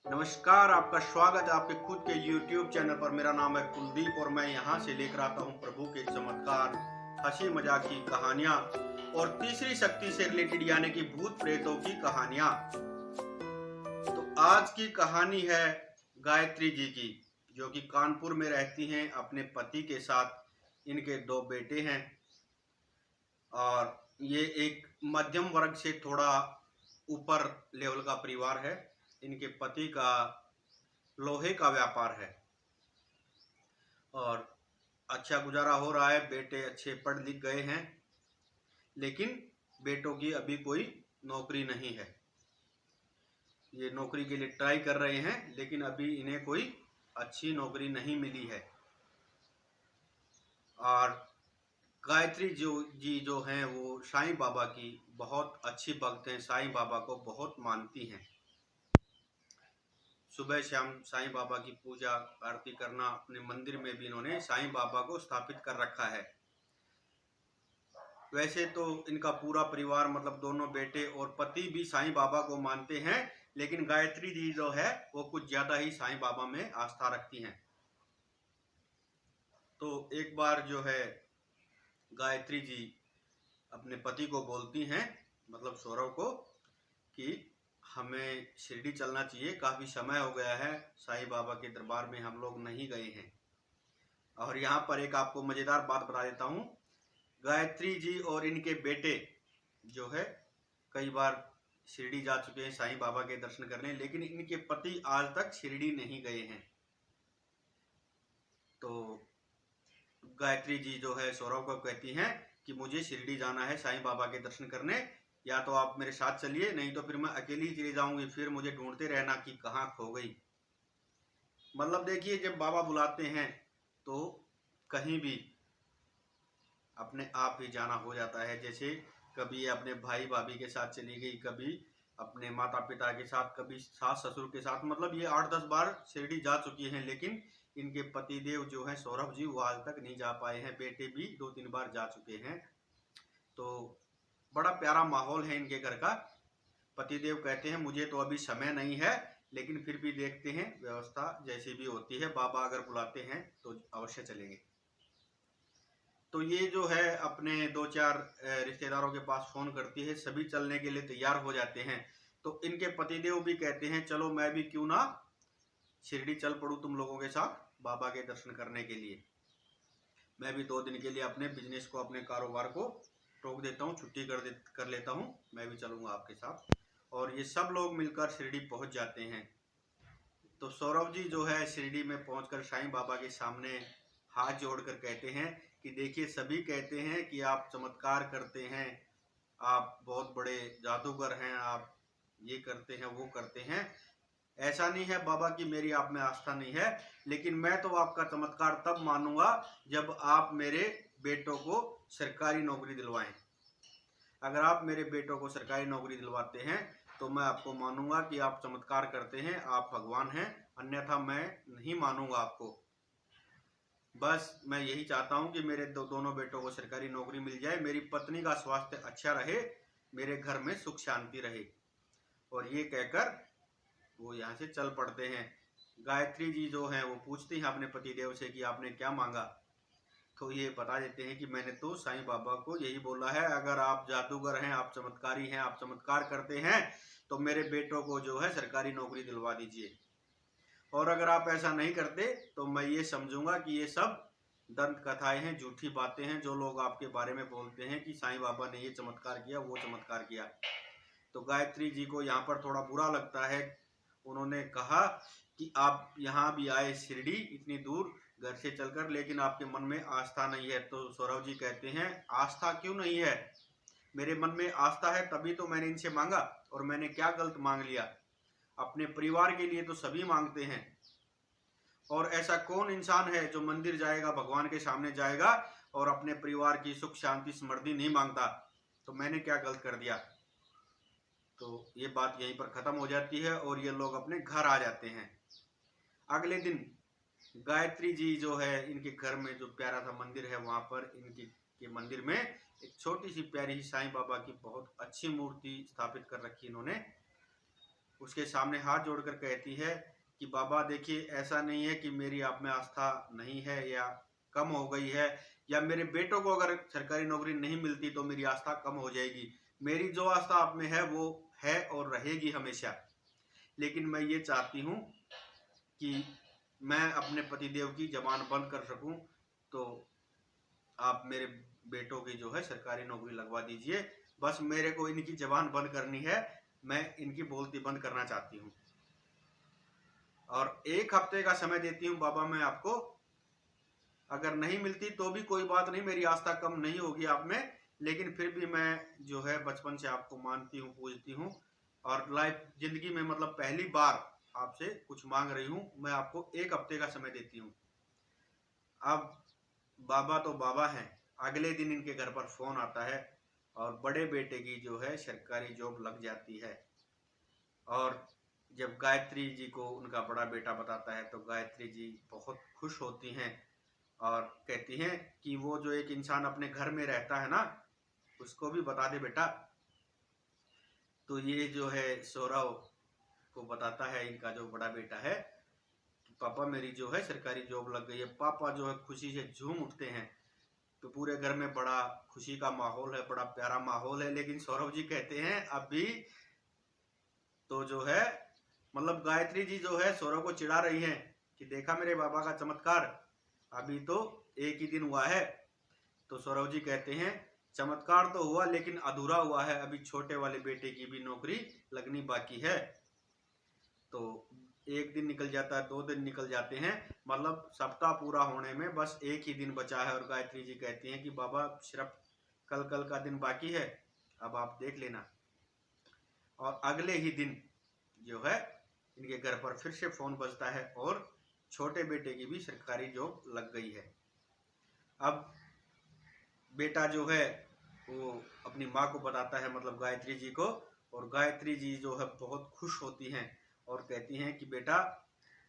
नमस्कार, आपका स्वागत है आपके खुद के YouTube चैनल पर। मेरा नाम है कुलदीप और मैं यहाँ से लेकर आता हूँ प्रभु के चमत्कार, हंसी मजाक की कहानियाँ और तीसरी शक्ति से रिलेटेड यानी कि भूत प्रेतों की कहानियाँ। तो आज की कहानी है गायत्री जी की, जो कि कानपुर में रहती हैं अपने पति के साथ। इनके दो बेटे हैं और ये एक मध्यम वर्ग से थोड़ा ऊपर लेवल का परिवार है। इनके पति का लोहे का व्यापार है और अच्छा गुजारा हो रहा है। बेटे अच्छे पढ़ लिख गए हैं, लेकिन बेटों की अभी कोई नौकरी नहीं है। ये नौकरी के लिए ट्राई कर रहे हैं, लेकिन अभी इन्हें कोई अच्छी नौकरी नहीं मिली है। और गायत्री जी जो हैं वो साईं बाबा की बहुत अच्छी भक्त हैं, साईं बाबा को बहुत मानती हैं। सुबह शाम साईं बाबा की पूजा आरती करना, अपने मंदिर में भी इन्होंने साईं बाबा को स्थापित कर रखा है। वैसे तो इनका पूरा परिवार मतलब दोनों बेटे और पति भी साईं बाबा को मानते हैं, लेकिन गायत्री जी जो है वो कुछ ज्यादा ही साईं बाबा में आस्था रखती हैं। तो एक बार जो है गायत्री जी अपने पति को बोलती हैं, मतलब सौरव को, कि हमें शिरडी चलना चाहिए, काफी समय हो गया है साईं बाबा के दरबार में हम लोग नहीं गए हैं। और यहाँ पर एक आपको मजेदार बात बता देता हूँ। गायत्री जी और इनके बेटे जो है कई बार शिरडी जा चुके हैं साईं बाबा के दर्शन करने, लेकिन इनके पति आज तक शिरडी नहीं गए हैं। तो गायत्री जी जो है सौरव को कहती हैं कि मुझे शिरडी जाना है साईं बाबा के दर्शन करने, या तो आप मेरे साथ चलिए, नहीं तो फिर मैं अकेली ही चली जाऊंगी, फिर मुझे ढूंढते रहना कि कहाँ खो गई। मतलब देखिए, जब बाबा बुलाते हैं तो कहीं भी अपने आप ही जाना हो जाता है। जैसे कभी ये अपने भाई भाभी के साथ चली गई, कभी अपने माता पिता के साथ, कभी सास ससुर के साथ। मतलब ये 8-10 बार शिरडी जा चुकी हैं, लेकिन इनके पतिदेव जो हैं सौरभ जी, वो आज तक नहीं जा पाए हैं। बेटे भी 2-3 बार जा चुके हैं। तो बड़ा प्यारा माहौल है इनके घर का। पतिदेव कहते हैं मुझे तो अभी समय नहीं है, लेकिन फिर भी देखते हैं, व्यवस्था जैसी भी होती है, बाबा अगर बुलाते हैं तो अवश्य चलेंगे। तो ये जो है अपने 2-4 रिश्तेदारों के पास फोन करती है, सभी चलने के लिए तैयार हो जाते हैं। तो इनके पतिदेव भी कहते हैं चलो मैं भी क्यों ना शिरडी चल पड़ूं तुम लोगों के साथ बाबा के दर्शन करने के लिए। मैं भी 2 दिन के लिए अपने बिजनेस को, अपने कारोबार को रोक देता हूँ, छुट्टी कर लेता हूँ, मैं भी चलूंगा आपके साथ। और ये सब लोग मिलकर शिरडी पहुंच जाते हैं। तो सौरभ जी जो है शिरडी में पहुंचकर साईं बाबा के सामने हाथ जोड़कर कहते हैं कि देखिए, सभी कहते हैं कि आप चमत्कार करते हैं, आप बहुत बड़े जादूगर हैं, आप ये करते हैं वो करते हैं। ऐसा नहीं है बाबा कि मेरी आप में आस्था नहीं है, लेकिन मैं तो आपका चमत्कार तब मानूंगा जब आप मेरे बेटों को सरकारी नौकरी दिलवाएं। अगर आप मेरे बेटों को सरकारी नौकरी दिलवाते हैं तो मैं आपको मानूंगा कि आप चमत्कार करते हैं, आप भगवान हैं, अन्यथा मैं नहीं मानूंगा आपको। बस मैं यही चाहता हूं कि मेरे दोनों बेटों को सरकारी नौकरी मिल जाए, मेरी पत्नी का स्वास्थ्य अच्छा रहे, मेरे घर में सुख शांति रहे। और ये कहकर वो यहाँ से चल पड़ते हैं। गायत्री जी जो हैं वो पूछती हैं अपने पतिदेव से कि आपने क्या मांगा। तो ये बता देते हैं कि मैंने तो साईं बाबा को यही बोला है, अगर आप जादूगर हैं, आप चमत्कारी हैं, आप चमत्कार करते हैं, तो मेरे बेटों को जो है सरकारी नौकरी दिलवा दीजिए। और अगर आप ऐसा नहीं करते तो मैं ये समझूंगा कि ये सब दंत कथाएं हैं, झूठी बातें हैं, जो लोग आपके बारे में बोलते हैं कि साईं बाबा ने ये चमत्कार किया, वो चमत्कार किया। तो गायत्री जी को यहाँ पर थोड़ा बुरा लगता है। उन्होंने कहा कि आप यहाँ भी आए शिरडी इतनी दूर घर से चलकर, लेकिन आपके मन में आस्था नहीं है। तो सौरभ जी कहते हैं आस्था क्यों नहीं है, मेरे मन में आस्था है, तभी तो मैंने इनसे मांगा। और मैंने क्या गलत मांग लिया? अपने परिवार के लिए तो सभी मांगते हैं, और ऐसा कौन इंसान है जो मंदिर जाएगा, भगवान के सामने जाएगा और अपने परिवार की सुख शांति समृद्धि नहीं मांगता? तो मैंने क्या गलत कर दिया? तो ये बात यहीं पर खत्म हो जाती है और ये लोग अपने घर आ जाते हैं। अगले दिन गायत्री जी जो है इनके घर में जो प्यारा सा मंदिर है, वहां पर इनके के मंदिर में एक छोटी सी प्यारी सी साईं बाबा की बहुत अच्छी मूर्ति स्थापित कर रखी इन्होंने। उसके सामने हाथ जोड़कर कहती है कि बाबा देखिए, ऐसा नहीं है कि मेरी आप में आस्था नहीं है या कम हो गई है, या मेरे बेटों को अगर सरकारी नौकरी नहीं मिलती तो मेरी आस्था कम हो जाएगी। मेरी जो आस्था आप में है वो है और रहेगी हमेशा। लेकिन मैं ये चाहती हूँ कि मैं अपने पतिदेव की जबान बंद कर सकूं, तो आप मेरे बेटों की जो है सरकारी नौकरी लगवा दीजिए। बस मेरे को इनकी जबान बंद करनी है, मैं इनकी बोलती बंद करना चाहती हूँ। और 1 हफ्ते का समय देती हूँ बाबा मैं आपको, अगर नहीं मिलती तो भी कोई बात नहीं, मेरी आस्था कम नहीं होगी आप में, लेकिन फिर भी मैं जो है बचपन से आपको मानती हूँ, पूजती हूँ, और लाइफ जिंदगी में मतलब पहली बार आपसे कुछ मांग रही हूँ। मैं आपको 1 हफ्ते का समय देती हूँ। अब बाबा तो बाबा हैं, अगले दिन इनके घर पर फोन आता है और बड़े बेटे की जो है सरकारी जॉब लग जाती है। और जब गायत्री जी को उनका बड़ा बेटा बताता है तो गायत्री जी बहुत खुश होती हैं और कहती हैं कि वो जो एक इंसान अपने घर में रहता है ना, उसको भी बता दे बेटा। तो ये जो है सौरव को बताता है, इनका जो बड़ा बेटा है, कि पापा मेरी जो है सरकारी जॉब लग गई है। पापा जो है खुशी से झूम उठते हैं। तो पूरे घर में बड़ा खुशी का माहौल है, बड़ा प्यारा माहौल है। लेकिन सौरव जी कहते हैं अभी तो जो है मतलब गायत्री जी जो है सौरव को चिढ़ा रही हैं कि देखा मेरे बाबा का चमत्कार, अभी तो 1 ही दिन हुआ है। तो सौरव जी कहते हैं चमत्कार तो हुआ लेकिन अधूरा हुआ है, अभी छोटे वाले बेटे की भी नौकरी लगनी बाकी है। तो 1 दिन निकल जाता है, 2 दिन निकल जाते हैं, मतलब सप्ताह पूरा होने में बस 1 ही दिन बचा है। और गायत्री जी कहती हैं कि बाबा सिर्फ कल का दिन बाकी है, अब आप देख लेना। और अगले ही दिन जो है इनके घर पर फिर से फोन बजता है और छोटे बेटे की भी सरकारी जॉब लग गई है। अब बेटा जो है वो अपनी माँ को बताता है, मतलब गायत्री जी को, और गायत्री जी जो है बहुत खुश होती हैं और कहती हैं कि बेटा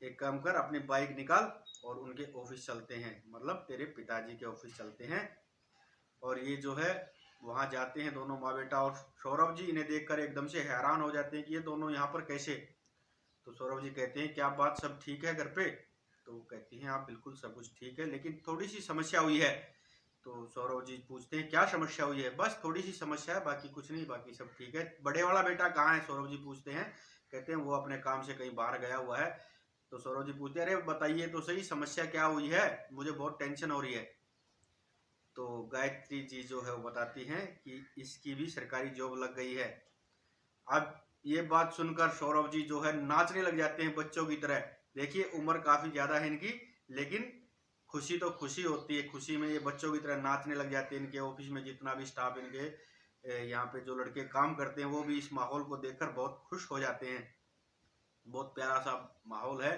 एक काम कर, अपनी बाइक निकाल और उनके ऑफिस चलते हैं, मतलब तेरे पिताजी के ऑफिस चलते हैं। और ये जो है वहाँ जाते हैं दोनों माँ बेटा, और सौरभ जी इन्हें देखकर एकदम से हैरान हो जाते हैं कि ये दोनों यहाँ पर कैसे। तो सौरभ जी कहते हैं क्या बात, सब ठीक है घर पे? तो वो कहती हैं आप बिल्कुल सब कुछ ठीक है, लेकिन थोड़ी सी समस्या हुई है। तो सौरभ जी पूछते हैं क्या समस्या हुई है? बस थोड़ी सी समस्या है, बाकी कुछ नहीं, बाकी सब ठीक है। बड़े वाला बेटा कहाँ है? सौरभ जी पूछते हैं। कहते हैं वो अपने काम से कहीं बाहर गया हुआ है। तो सौरभ जी पूछते हैं अरे बताइए तो सही समस्या क्या हुई है, मुझे बहुत टेंशन हो रही है। तो गायत्री जी जो है वो बताती हैं कि इसकी भी सरकारी जॉब लग गई है। अब ये बात सुनकर सौरभ जी जो है नाचने लग जाते हैं बच्चों की तरह। देखिए उम्र काफी ज्यादा है इनकी, लेकिन खुशी तो खुशी होती है, खुशी में ये बच्चों की तरह नाचने लग जाते हैं। इनके ऑफिस में जितना भी स्टाफ, इनके यहाँ पे जो लड़के काम करते हैं, वो भी इस माहौल को देखकर बहुत खुश हो जाते हैं। बहुत प्यारा सा माहौल है।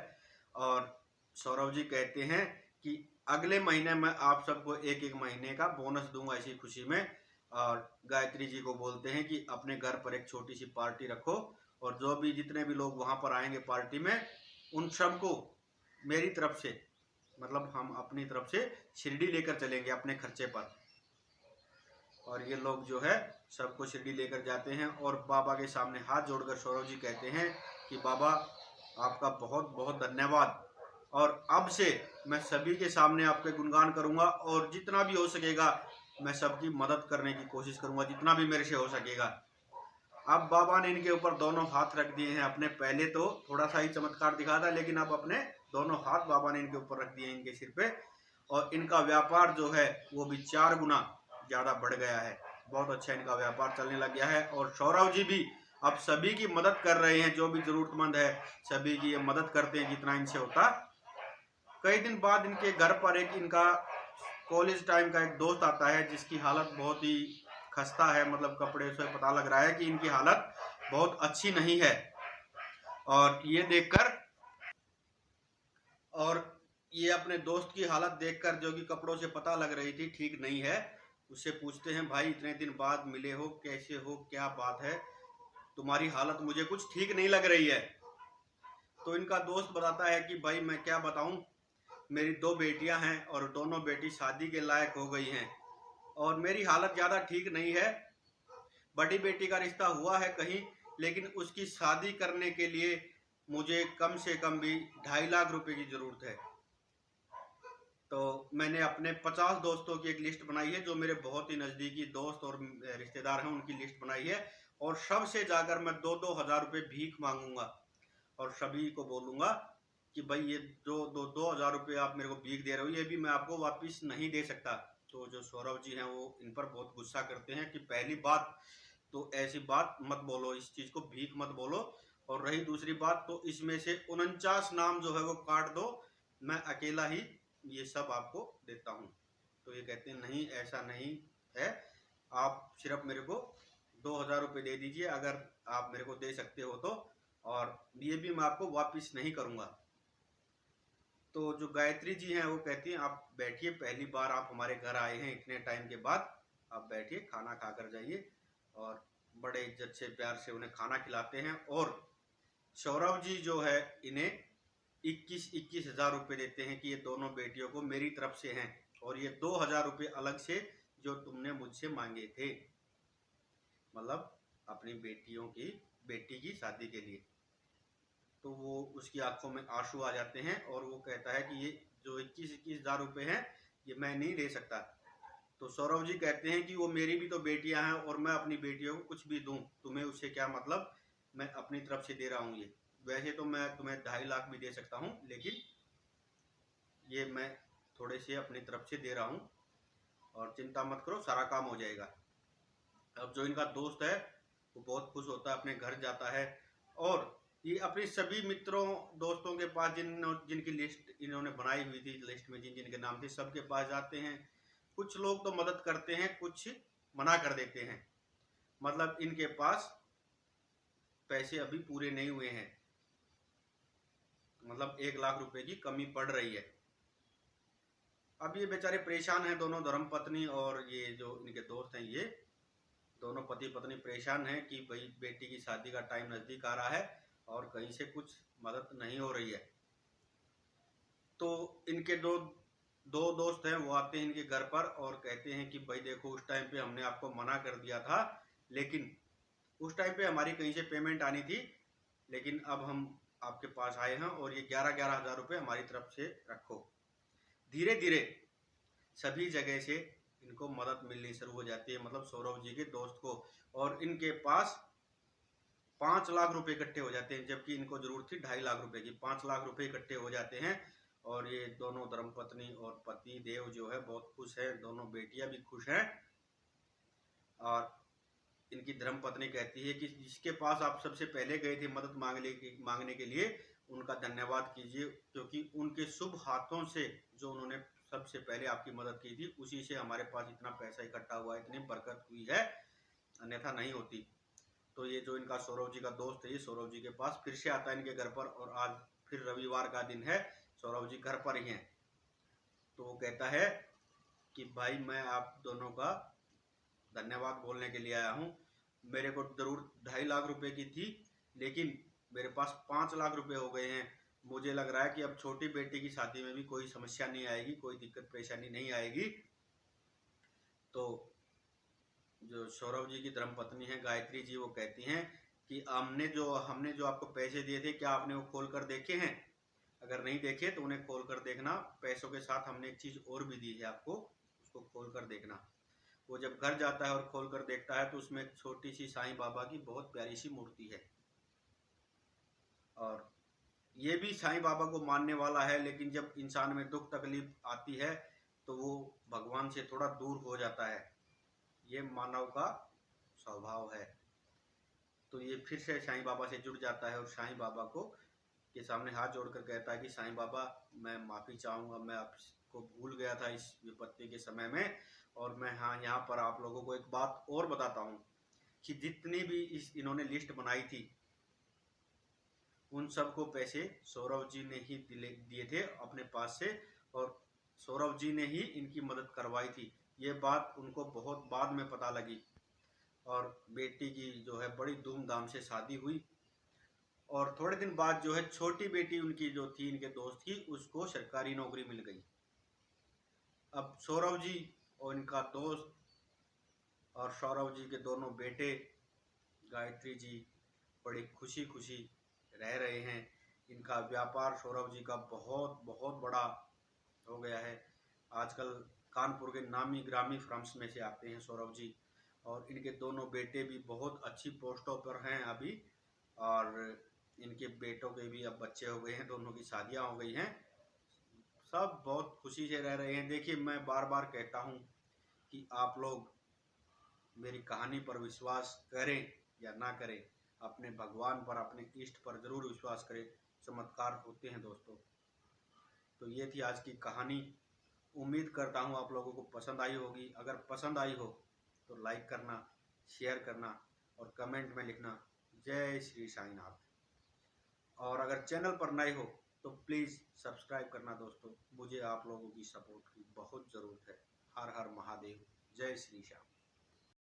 और सौरभ जी कहते हैं कि अगले महीने मैं आप सबको 1-1 महीने का बोनस दूंगा इसी खुशी में। और गायत्री जी को बोलते हैं कि अपने घर पर एक छोटी सी पार्टी रखो, और जो भी जितने भी लोग वहां पर आएंगे पार्टी में, उन सबको मेरी तरफ से, मतलब हम अपनी तरफ से शिरडी लेकर चलेंगे अपने खर्चे पर। और ये लोग जो है सबको शिरडी लेकर जाते हैं और बाबा के सामने हाथ जोड़कर सौरभ जी कहते हैं कि बाबा आपका बहुत बहुत धन्यवाद, और अब से मैं सभी के सामने आपके गुणगान करूंगा, और जितना भी हो सकेगा मैं सबकी मदद करने की कोशिश करूंगा, जितना भी मेरे से हो सकेगा। अब बाबा ने इनके ऊपर दोनों हाथ रख दिए हैं अपने। पहले तो थोड़ा सा ही चमत्कार दिखा था, लेकिन अब अपने दोनों हाथ बाबा ने इनके ऊपर रख दिए इनके सिर पे, और इनका व्यापार जो है वो भी 4 गुना ज्यादा बढ़ गया है। बहुत अच्छा इनका व्यापार चलने लग गया है। और सौरभ जी भी अब सभी की मदद कर रहे हैं, जो भी जरूरतमंद है सभी की ये मदद करते हैं जितना इनसे होता। कई दिन बाद इनके घर पर एक इनका कॉलेज टाइम का एक दोस्त आता है जिसकी हालत बहुत ही खस्ता है, मतलब कपड़े से पता लग रहा है कि इनकी हालत बहुत अच्छी नहीं है। और ये देखकर, और ये अपने दोस्त की हालत देखकर, जो कि कपड़ों से पता लग रही थी ठीक नहीं है, उससे पूछते हैं भाई इतने दिन बाद मिले हो, कैसे हो, क्या बात है, तुम्हारी हालत मुझे कुछ ठीक नहीं लग रही है। तो इनका दोस्त बताता है कि भाई मैं क्या बताऊं, मेरी 2 बेटियां हैं और दोनों बेटी शादी के लायक हो गई हैं, और मेरी हालत ज़्यादा ठीक नहीं है। बड़ी बेटी का रिश्ता हुआ है कहीं, लेकिन उसकी शादी करने के लिए मुझे कम से कम भी 2.5 लाख रुपए की ज़रूरत है। तो मैंने अपने 50 दोस्तों की एक लिस्ट बनाई है, जो मेरे बहुत ही नज़दीकी दोस्त और रिश्तेदार हैं, उनकी लिस्ट बनाई है। और सबसे जाकर मैं 2-2 हज़ार रुपये भीख मांगूंगा और सभी को बोलूंगा कि भाई ये जो 2-2 हज़ार रुपये आप मेरे को भीख दे रहे हो, ये भी मैं आपको वापस नहीं दे सकता। तो जो सौरभ जी हैं वो इन पर बहुत गुस्सा करते हैं कि पहली बात तो ऐसी बात मत बोलो, इस चीज़ को भीख मत बोलो। और रही दूसरी बात, तो इसमें से 49 नाम जो है वो काट दो, मैं अकेला ही ये सब आपको देता हूँ। तो ये कहते हैं नहीं, ऐसा नहीं है, आप सिर्फ मेरे को 2,000 रुपये दे दीजिए, अगर आप मेरे को दे सकते हो तो, और ये भी मैं आपको वापस नहीं करूँगा। तो जो गायत्री जी हैं वो कहती हैं आप बैठिए, पहली बार आप हमारे घर आए हैं इतने टाइम के बाद, आप बैठिए, खाना खा कर जाइए। और बड़े इज्जत से प्यार से उन्हें खाना खिलाते हैं। और सौरभ जी जो है इन्हें 21-21 हज़ार रुपये देते हैं कि ये दोनों बेटियों को मेरी तरफ से हैं, और ये 2,000 रुपये अलग से जो तुमने मुझसे मांगे थे, मतलब अपनी बेटी की शादी के लिए। तो वो उसकी आंखों में आंसू आ जाते हैं और वो कहता है कि ये जो 21-21 हज़ार रुपये हैं ये मैं नहीं दे सकता। तो सौरभ जी कहते हैं कि वो मेरी भी तो बेटियां हैं और मैं अपनी बेटियों को कुछ भी दूं, तुम्हें उससे क्या मतलब, मैं अपनी तरफ से दे रहा हूँ। ये वैसे तो मैं तुम्हें 2.5 लाख भी दे सकता हूँ, लेकिन ये मैं थोड़े से अपनी तरफ से दे रहा हूँ, और चिंता मत करो, सारा काम हो जाएगा। अब जो इनका दोस्त है वो बहुत खुश होता है, अपने घर जाता है और ये अपने सभी मित्रों दोस्तों के पास जिनकी लिस्ट इन्होंने बनाई हुई थी, लिस्ट में जिन जिनके नाम थे, सबके पास जाते हैं। कुछ लोग तो मदद करते हैं, कुछ मना कर देते हैं, मतलब इनके पास पैसे अभी पूरे नहीं हुए हैं, मतलब 1 लाख रुपए की कमी पड़ रही है। अब ये बेचारे परेशान हैं, दोनों धर्म पत्नी और ये जो इनके दोस्त हैं, ये दोनों पति पत्नी परेशान हैं कि भाई बेटी की शादी का टाइम नज़दीक आ रहा है और कहीं से कुछ मदद नहीं हो रही है। तो इनके दो दो दोस्त हैं, वो आते हैं इनके घर पर और कहते हैं कि भाई देखो, उस टाइम पे हमने आपको मना कर दिया था, लेकिन उस टाइम पे हमारी कहीं से पेमेंट आनी थी, लेकिन अब हम आपके पास आए हैं और ये 11-11 हज़ार रुपये हमारी तरफ से रखो। धीरे धीरे सभी जगह से इनको मदद मिलनी शुरू हो जाती है, मतलब सौरभ जी के दोस्त को, और इनके पास 5 लाख रुपए इकट्ठे हो जाते हैं, जबकि इनको जरूरत थी 2.5 लाख रुपए की। 5 लाख रुपए इकट्ठे हो जाते हैं और ये दोनों धर्मपत्नी और पति देव जो है बहुत खुश है, दोनों बेटियां भी खुश हैं। और इनकी धर्मपत्नी कहती है कि जिसके पास आप सबसे पहले गए थे मदद मांगने के लिए, उनका धन्यवाद कीजिए, क्योंकि उनके शुभ हाथों से जो उन्होंने सबसे पहले आपकी मदद की थी, उसी से हमारे पास इतना पैसा इकट्ठा हुआ है, इतनी बरकत हुई है, अन्यथा नहीं होती। तो ये जो इनका सौरभ जी का दोस्त है, ये सौरभ जी के पास फिर से आता है इनके घर पर, और आज फिर रविवार का दिन है, सौरभ जी घर पर ही हैं। तो वो कहता है कि भाई मैं आप दोनों का धन्यवाद बोलने के लिए आया हूँ, मेरे को जरूर 2.5 लाख रुपए की थी, लेकिन मेरे पास 5 लाख रुपए हो गए हैं। मुझे लग रहा है कि अब छोटी बेटी की शादी में भी कोई समस्या नहीं आएगी, कोई दिक्कत परेशानी नहीं आएगी। तो जो सौरभ जी की धर्मपत्नी है गायत्री जी, वो कहती हैं कि हमने जो आपको पैसे दिए थे, क्या आपने वो खोल कर देखे हैं? अगर नहीं देखे तो उन्हें खोल कर देखना, पैसों के साथ हमने एक चीज़ और भी दी है आपको, उसको खोल कर देखना। वो जब घर जाता है और खोल कर देखता है तो उसमें एक छोटी सी साईं बाबा की बहुत प्यारी सी मूर्ति है, और ये भी साईं बाबा को मानने वाला है, लेकिन जब इंसान में दुख तकलीफ आती है तो वो भगवान से थोड़ा दूर हो जाता है, ये मानव का स्वभाव है। तो ये फिर से साईं बाबा से जुड़ जाता है और साईं बाबा को के सामने हाथ जोड़कर कहता है कि साईं बाबा, मैं माफ़ी चाहूँगा, मैं आपको भूल गया था इस विपत्ति के समय में, और मैं यहाँ पर आप लोगों को एक बात और बताता हूँ कि जितनी भी इन्होंने लिस्ट बनाई थी, उन सबको पैसे सौरभ जी ने ही दिए थे अपने पास से, और सौरभ जी ने ही इनकी मदद करवाई थी। ये बात उनको बहुत बाद में पता लगी, और बेटी की जो है बड़ी धूमधाम से शादी हुई, और थोड़े दिन बाद जो है छोटी बेटी उनकी जो थी, इनके दोस्त की, उसको सरकारी नौकरी मिल गई। अब सौरभ जी और इनका दोस्त और सौरभ जी के दोनों बेटे गायत्री जी बड़ी खुशी खुशी रह रहे हैं। इनका व्यापार सौरभ जी का बहुत बहुत बड़ा हो गया है। आजकल कानपुर के नामी ग्रामी फर्म्स में से आते हैं सौरभ जी, और इनके दोनों बेटे भी बहुत अच्छी पोस्टों पर हैं अभी, और इनके बेटों के भी अब बच्चे हो गए हैं, दोनों की शादियां हो गई हैं। सब बहुत खुशी से रह रहे हैं। देखिए, मैं बार बार कहता हूं कि आप लोग मेरी कहानी पर विश्वास करें या ना करें, अपने भगवान पर, अपने इष्ट पर जरूर विश्वास करें। चमत्कार होते हैं दोस्तों। तो ये थी आज की कहानी। उम्मीद करता हूँ आप लोगों को पसंद आई होगी। अगर पसंद आई हो तो लाइक करना, शेयर करना और कमेंट में लिखना जय श्री साईनाथ। और अगर चैनल पर नए हो तो प्लीज़ सब्सक्राइब करना दोस्तों। मुझे आप लोगों की सपोर्ट की बहुत ज़रूरत है। हर हर महादेव, जय श्री श्याम।